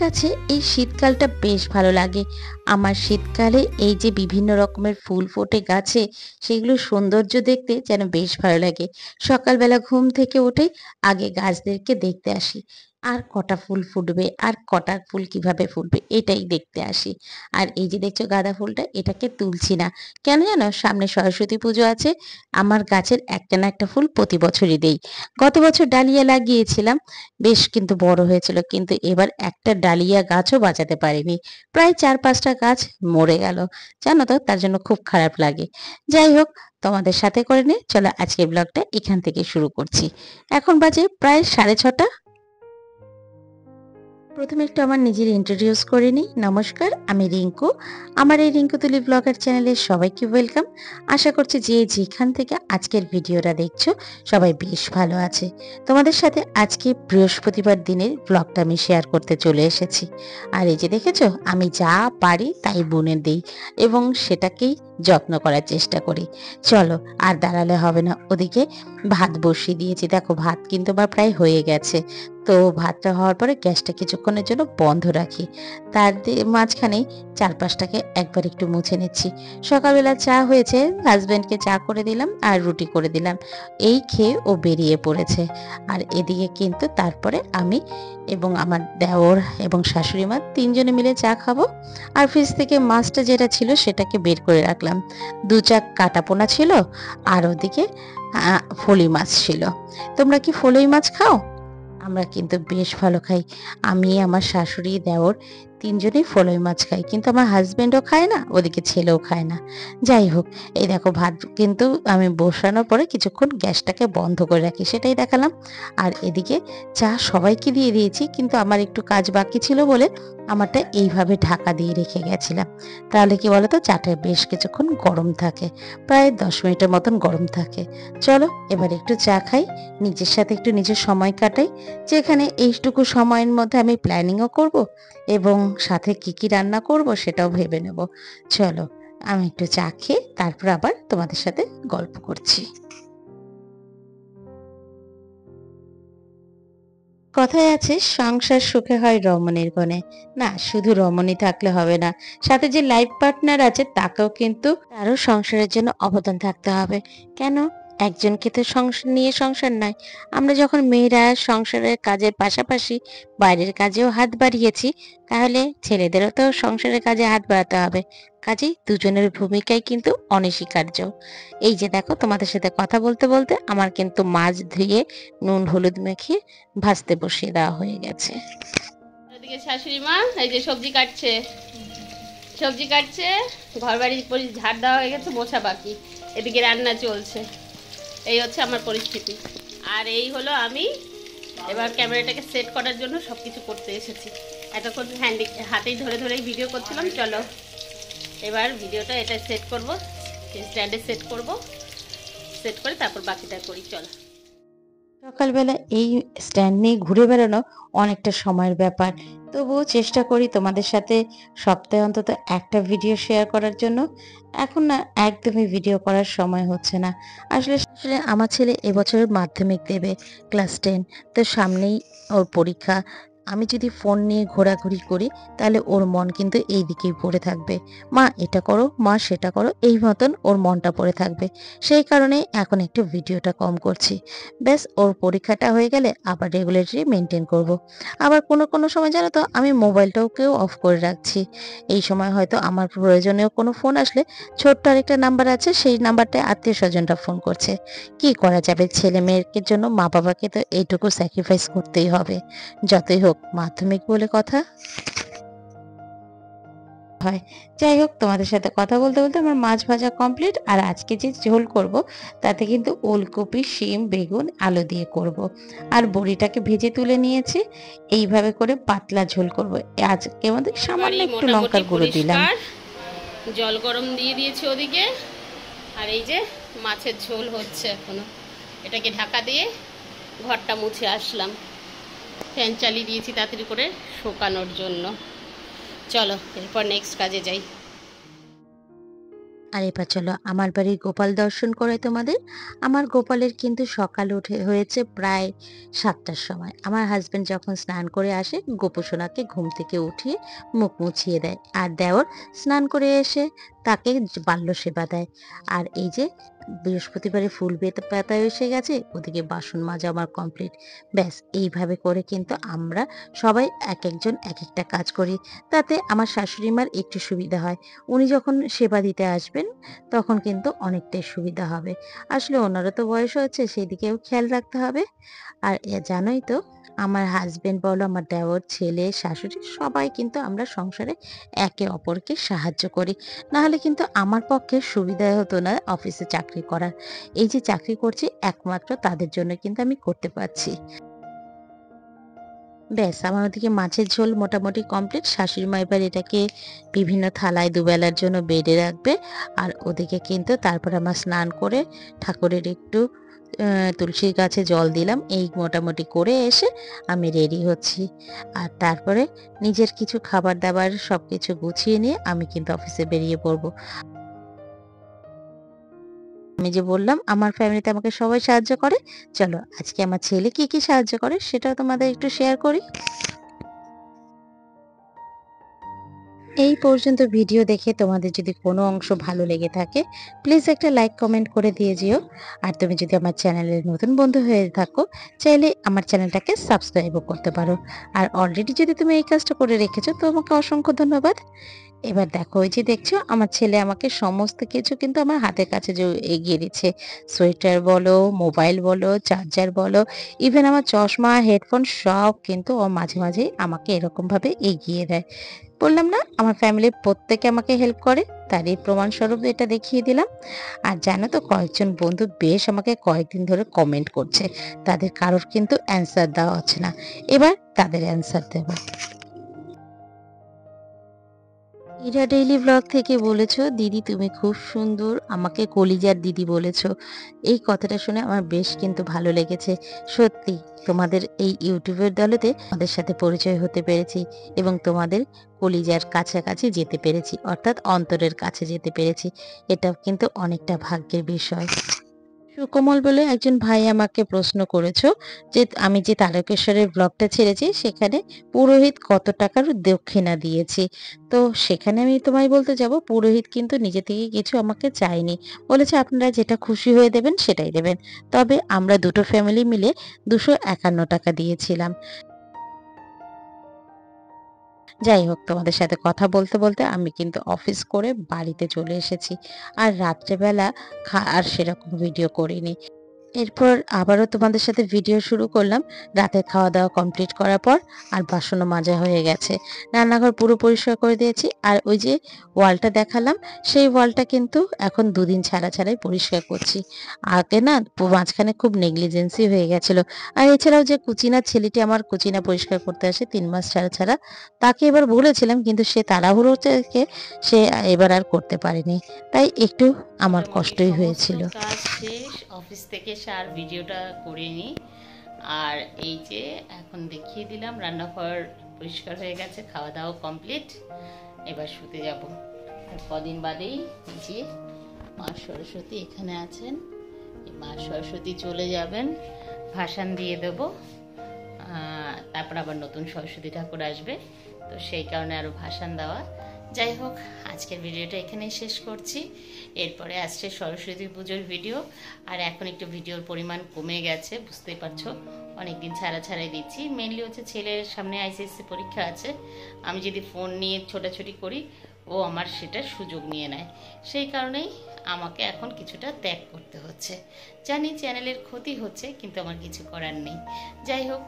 কাছে এই শীতকালটা বেশ ভালো লাগে। আমার শীতকালে এই যে বিভিন্ন রকমের ফুল ফোটে গাছে, সেগুলো সৌন্দর্য দেখতে যেন বেশ ভালো লাগে। সকালবেলা ঘুম থেকে উঠেই আগে গাছদেরকে দেখতে আসি। আর কটা ফুল ফুটবে, আর কটা ফুল কিভাবে ফুটবে এটাই দেখতে আসি। আর এই যে দেখছো গাঁদা ফুলটা, এটাকে তুলছি না। কেন জানো? সামনে সরস্বতী পুজো আছে। আমার গাছের একটা না একটা ফুল প্রতি বছরই দেই। গত বছর ডালিয়া লাগিয়েছিলাম। বেশ কিন্তু বড় হয়েছিল। কিন্তু এবার একটা ডালিয়া গাছও বাঁচাতে পারিনি। প্রায় ৪-৫টা গাছ মরে গেল। জানো তো? তার জন্য খুব খারাপ লাগে। যাই হোক, তোমাদের সাথে করে নিয়ে চলো আজকের ব্লগটা এখান থেকে শুরু করছি। এখন বাজে প্রায় 6:30। প্রথমে একটু আমার নিজের ইন্ট্রোডিউস করে নিই। নমস্কার, আমি রিঙ্কু। আমার এই রিঙ্কু তুলি ব্লগার চ্যানেলে সবাইকে ওয়েলকাম। আশা করছি যে যেখান থেকে আজকের ভিডিওটা দেখছো সবাই বেশ ভালো আছে। তোমাদের সাথে আজকে বৃহস্পতিবার দিনের ব্লগটা আমি শেয়ার করতে চলে এসেছি। আর এই যে দেখেছো, আমি যা পারি তাই বুনে দিই এবং সেটাকেই যত্ন করার চেষ্টা করি। চলো আর দাঁড়ালে হবে না, ওদিকে ভাত বসিয়ে দিয়েছি। দেখো ভাত কিন্তু আমার প্রায় হয়ে গেছে। তো ভাতটা হওয়ার পরে গ্যাসটা কিছুক্ষণের জন্য বন্ধ রাখি। তার মাঝখানেই চারপাশটাকে একবার একটু মুছে নিচ্ছি। সকালবেলা চা হয়েছে, হাজব্যান্ডকে চা করে দিলাম আর রুটি করে দিলাম। এই খেয়ে ও বেরিয়ে পড়েছে। আর এদিকে কিন্তু তারপরে আমি এবং আমার দেওর এবং শাশুড়ি মা তিনজনে মিলে চা খাবো। আর ফ্রিজ থেকে মাছটা যেটা ছিল সেটাকে বের করে রাখলাম। 2 চাক কাটাপোনা ছিল আর ওদিকে ফলুই মাছ ছিল। তোমরা কি ফলুই মাছ খাও? আমরা কিন্তু বেশ ভালো খাই। আমি, আমার শাশুড়ি, দেওর তিনজনেই ফলুই মাছ খাই। কিন্তু আমার হাজবেন্ডও খায় না, ওদিকে ছেলেও খায় না। যাই হোক, এই দেখো ভাত কিন্তু আমি বসানোর পরে কিছুক্ষণ গ্যাসটাকে বন্ধ করে রাখি, সেটাই দেখালাম। আর এদিকে চা সবাইকে দিয়ে দিয়েছি, কিন্তু আমার একটু কাজ বাকি ছিল বলে আমারটা এইভাবে ঢাকা দিয়ে রেখে গেছিলাম। তাহলে কি বলতো, চাটা বেশ কিছুক্ষণ গরম থাকে, প্রায় 10 মিনিটের মতন গরম থাকে। চলো এবার একটু চা খাই, নিজের সাথে একটু নিজের সময় কাটাই, যেখানে এইটুকু সময়ের মধ্যে আমি প্ল্যানিংও করব এবং সাথে কি কি রান্না করব সেটাও ভেবে নেব। চলো আমি একটু চা খেয়ে তারপর আবার তোমাদের সাথে গল্প করছি। কথায় আছে, সংসার সুখে হয় রমণীর কোণে। না, শুধু রমণী থাকলে হবে না, সাথে যে লাইফ পার্টনার আছে তাকেও কিন্তু তারও সংসারের জন্য অবদান থাকতে হবে। কেন? একজনকে তো সংসার নিয়ে সংসার নয়। আমরা যখন মেয়েরা সংসারের কাজের পাশাপাশি বাইরের কাজেও হাত বাড়িয়েছি, তাহলে ছেলেদেরও তো সংসারের কাজে হাত বাড়াতে হবে। কাজেই দুজনের ভূমিকাই কিন্তু অনস্বীকার্য। এই যে দেখো, তোমাদের সাথে কথা বলতে বলতে আমার কিন্তু মাছ ধুয়ে নুন হলুদ মেখে ভাজতে বসিয়ে দেওয়া হয়ে গেছে। ওদিকে শাশুড়ি মা এই যে সবজি কাটছে, ঘর বাড়ি ঝাড় দেওয়া হয়ে গেছে, মোছা বাকি। এদিকে রান্না চলছে। এই হচ্ছে আমার পরিস্থিতি। আর এই হলো আমি এবার ক্যামেরাটাকে সেট করার জন্য সব কিছু করতে এসেছি। এতক্ষণ হাতেই ধরে ধরেই ভিডিও করছিলাম। চলো এবার ভিডিওটা এটা সেট করব, স্ট্যান্ডে সেট করব, সেট করে তারপর বাকিটা করি। চলো। সকালবেলা এই স্ট্যান্ড নিয়ে ঘুরে বেড়ানো অনেকটা সময়ের ব্যাপার, তবুও চেষ্টা করি তোমাদের সাথে সপ্তাহে অন্তত একটা ভিডিও শেয়ার করার জন্য। এখন না একদমই ভিডিও করার সময় হচ্ছে না। আসলে আসলে আমার ছেলে এবছরের মাধ্যমিক দেবে, ক্লাস 10। তো সামনেই ওর পরীক্ষা। আমি যদি ফোন নিয়ে ঘোরাঘুরি করি তাহলে ওর মন কিন্তু এই দিকেই পড়ে থাকবে। মা এটা করো, মা সেটা করো, এই মতন ওর মনটা পড়ে থাকবে। সেই কারণে এখন একটু ভিডিওটা কম করছি। ব্যাস ওর পরীক্ষাটা হয়ে গেলে আবার রেগুলেটরি মেনটেন করব। আবার কোনো কোনো সময় জানো তো, আমি মোবাইলটাকেও অফ করে রাখছি। এই সময় হয়তো আমার প্রয়োজনীয় কোনো ফোন আসলে ছোট্ট আরেকটা নাম্বার আছে, সেই নাম্বারটায় আত্মীয় স্বজনরা ফোন করছে। কি করা যাবে, ছেলে মেয়ের জন্য মা বাবাকে তো এইটুকু স্যাক্রিফাইস করতেই হবে। যতই হোক মাধ্যমিক বলে কথা হয়। যাই হোক, তোমাদের সাথে কথা বলতে বলতে আমার মাছ ভাজা কমপ্লিট। আর আজকে যে ঝোল করব তাতে কিন্তু ওলকপি, শিম, বেগুন, আলু দিয়ে করব। আর বড়িটাকে ভেজে তুলে নিয়েছি। এইভাবে করে পাতলা ঝোল করব। আজকে আমাদের সামান্য একটু লঙ্কার গুঁড়ো দিলাম। জল গরম দিয়ে দিয়েছি ওদিকে। আর এই যে মাছের ঝোল হচ্ছে এখনো। এটাকে ঢাকা দিয়ে ঘরটা মুছে আসলাম। ফ্যান চালিয়ে দিয়েছি তাড়াতাড়ি করে শুকানোর জন্য। চলো এরপর নেক্সট কাজে যাই। আর এবার চলো আমার বাড়ির গোপাল দর্শন করে তোমাদের। আমার গোপালের কিন্তু সকাল উঠে হয়েছে প্রায় 7টার সময়। আমার হাজবেন্ড যখন স্নান করে আসে গোপুসোনাকে ঘুম থেকে উঠিয়ে মুখ মুছিয়ে দেয়, আর দেওর স্নান করে এসে তাকে বাল্য সেবা দেয়। আর এই যে বৃহস্পতিবারে ফুল পাতা এসে গেছে, ওদিকে বাসন মাজা আমার কমপ্লিট। ব্যাস এইভাবে করে কিন্তু আমরা সবাই এক একজন এক একটা কাজ করি, তাতে আমার শাশুড়ি মার একটু সুবিধা হয়। উনি যখন সেবা দিতে আসবেন তখন কিন্তু অনেকটাই সুবিধা হবে। আসলে ওনারও তো বয়স হয়েছে, সেই দিকেও খেয়াল রাখতে হবে। আর জানোই তো আমার হাজবেন্ড বলো, আমার দেওর, ছেলে, শাশুড়ি সবাই কিন্তু আমরা সংসারে একে অপরকে সাহায্য করি। নাহলে কিন্তু আমার পক্ষে সুবিধা হতো না অফিসে চাকরি করার। এই যে চাকরি করছি একমাত্র তাদের জন্য কিন্তু আমি করতে পারছি। ব্যাস আমার ওদিকে মাছের ঝোল মোটামুটি কমপ্লিট। শাশুড়ি মা এবার এটাকে বিভিন্ন থালায় দুবেলার জন্য বেড়ে রাখবে। আর ওদিকে কিন্তু তারপর আমার স্নান করে ঠাকুরের একটু তুলসী গাছে জল দিলাম। এই মোটামুটি করে এসে আমি রেডি হচ্ছি। আর তারপরে নিজের কিছু খাবার দাবার সব কিছু গুছিয়ে নিয়ে আমি কিন্তু অফিসে বেরিয়ে পড়বো। আমি যে বললাম আমার ফ্যামিলিতে আমাকে সবাই সাহায্য করে, চলো আজকে আমার ছেলে কি কি সাহায্য করে সেটাও তোমাদের একটু শেয়ার করি। এই পর্যন্ত ভিডিও দেখে তোমাদের যদি কোনো অংশ ভালো লেগে থাকে প্লিজ একটা লাইক কমেন্ট করে দিয়ে যেও। আর তুমি যদি আমার চ্যানেলের নতুন বন্ধু হয়ে থাকো চাইলে আমার চ্যানেলটাকে সাবস্ক্রাইবও করতে পারো। আর অলরেডি যদি তুমি এই কাজটা করে রেখেছো তো আমাকে অসংখ্য ধন্যবাদ। এবার দেখো ওই যে দেখছো আমার ছেলে আমাকে সমস্ত কিছু কিন্তু আমার হাতের কাছে যে এগিয়ে দিচ্ছে। সোয়েটার বলো, মোবাইল বলো, চার্জার বলো, ইভেন আমার চশমা, হেডফোন সব কিন্তু ও মাঝে মাঝেই আমাকে এরকমভাবে এগিয়ে দেয়। বললাম না আমার ফ্যামিলির প্রত্যেকে আমাকে হেল্প করে, তারই প্রমাণস্বরূপ এটা দেখিয়ে দিলাম। আর জানো তো কয়েকজন বন্ধু বেশ আমাকে কয়েকদিন ধরে কমেন্ট করছে, তাদের কারোর কিন্তু অ্যান্সার দেওয়া হচ্ছে না, এবার তাদের অ্যান্সার দেবো। ইরা ডেইলি ব্লগ থেকে বলেছো দিদি তুমি খুব সুন্দর, আমাকে কলিজার দিদি বলেছো। এই কথাটা শুনে আমার বেশ কিন্তু ভালো লেগেছে। সত্যি তোমাদের এই ইউটিউবের দলেতে আমাদের সাথে পরিচয় হতে পেরেছি এবং তোমাদের কলিজার কাছাকাছি যেতে পেরেছি, অর্থাৎ অন্তরের কাছে যেতে পেরেছি। এটা কিন্তু অনেকটা ভাগ্যের বিষয়। সুকোমল বলে একজন ভাই আমাকে প্রশ্ন করেছো যে আমি যে তারকেশ্বরের ব্লগটা ছেড়েছি সেখানে পুরোহিত কত টাকার দক্ষিণা দিয়েছি। তো সেখানে আমি তোমায় বলতে যাব পুরোহিত কিন্তু নিজে থেকে কিছু আমাকে চায়নি, বলেছে আপনারা যেটা খুশি হয়ে দেবেন সেটাই দেবেন। তবে আমরা দুটো ফ্যামিলি মিলে 251 টাকা দিয়েছিলাম। যাই হোক তোমাদের সাথে কথা বলতে বলতে আমি কিন্তু অফিস করে বাড়িতে চলে এসেছি। আর রাত্রেবেলা আর সেরকম ভিডিও করিনি। এরপর আবারও তোমাদের সাথে ভিডিও শুরু করলাম রাতে খাওয়া দাওয়া কমপ্লিট করার পর। আর বাসনও মাজা হয়ে গেছে, রান্নাঘর পুরো পরিষ্কার করে দিয়েছি। আর ওই যে ওয়ালটা দেখালাম সেই ওয়ালটা কিন্তু এখন 2 দিন ছাড়া ছাড়াই পরিষ্কার করছি। আগে না মাঝখানে খুব নেগলিজেন্সি হয়ে গেছিল। আর এছাড়াও যে কুচিনার ছেলেটি আমার কুচিনা পরিষ্কার করতে আসে 3 মাস ছাড়া ছাড়া, তাকে এবার বলেছিলাম কিন্তু সে তাড়াহুড়ো থেকে সে এবার আর করতে পারেনি, তাই একটু আমার কষ্টই হয়েছিল। কাজ শেষ, অফিস থেকে এসে আর ভিডিওটা করিনি। আর এই যে এখন দেখিয়ে দিলাম রান্নাঘর পরিষ্কার হয়ে গেছে, খাওয়া দাওয়া কমপ্লিট, এবার শুতে যাব। আর কদিন বাদেই যে মা সরস্বতী এখানে আছেন, মা সরস্বতী চলে যাবেন, ভাসান দিয়ে দেবো। তারপর আবার নতুন সরস্বতী ঠাকুর আসবে, তো সেই কারণে আরও ভাসান দেওয়া। যাই হোক আজকের ভিডিওটা এখানেই শেষ করছি। এরপরে আসছে সরস্বতী পুজোর ভিডিও। আর এখন একটু ভিডিওর পরিমাণ কমে গেছে, বুঝতেই পারছো অনেকদিন ছাড়া ছাড়াই দিচ্ছি। মেনলি হচ্ছে ছেলের সামনে আইসিএসসি পরীক্ষা আছে, আমি যদি ফোন নিয়ে ছোটাছুটি করি ও আমার সেটার সুযোগ নিয়ে নেয়, সেই কারণেই আমাকে এখন কিছুটা ত্যাগ করতে হচ্ছে। জানি চ্যানেলের ক্ষতি হচ্ছে কিন্তু আমার কিছু করার নেই। যাই হোক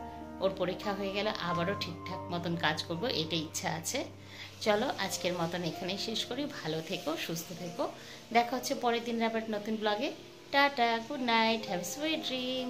ওর পরীক্ষা হয়ে গেলে আবারও ঠিকঠাক মতন কাজ করব, এটাই ইচ্ছা আছে। চলো আজকের মতন এখানেই শেষ করি। ভালো থেকো, সুস্থ থেকো, দেখা হচ্ছে পরের দিন আবার নতুন ব্লগে। Tata, good night, have sweet dream.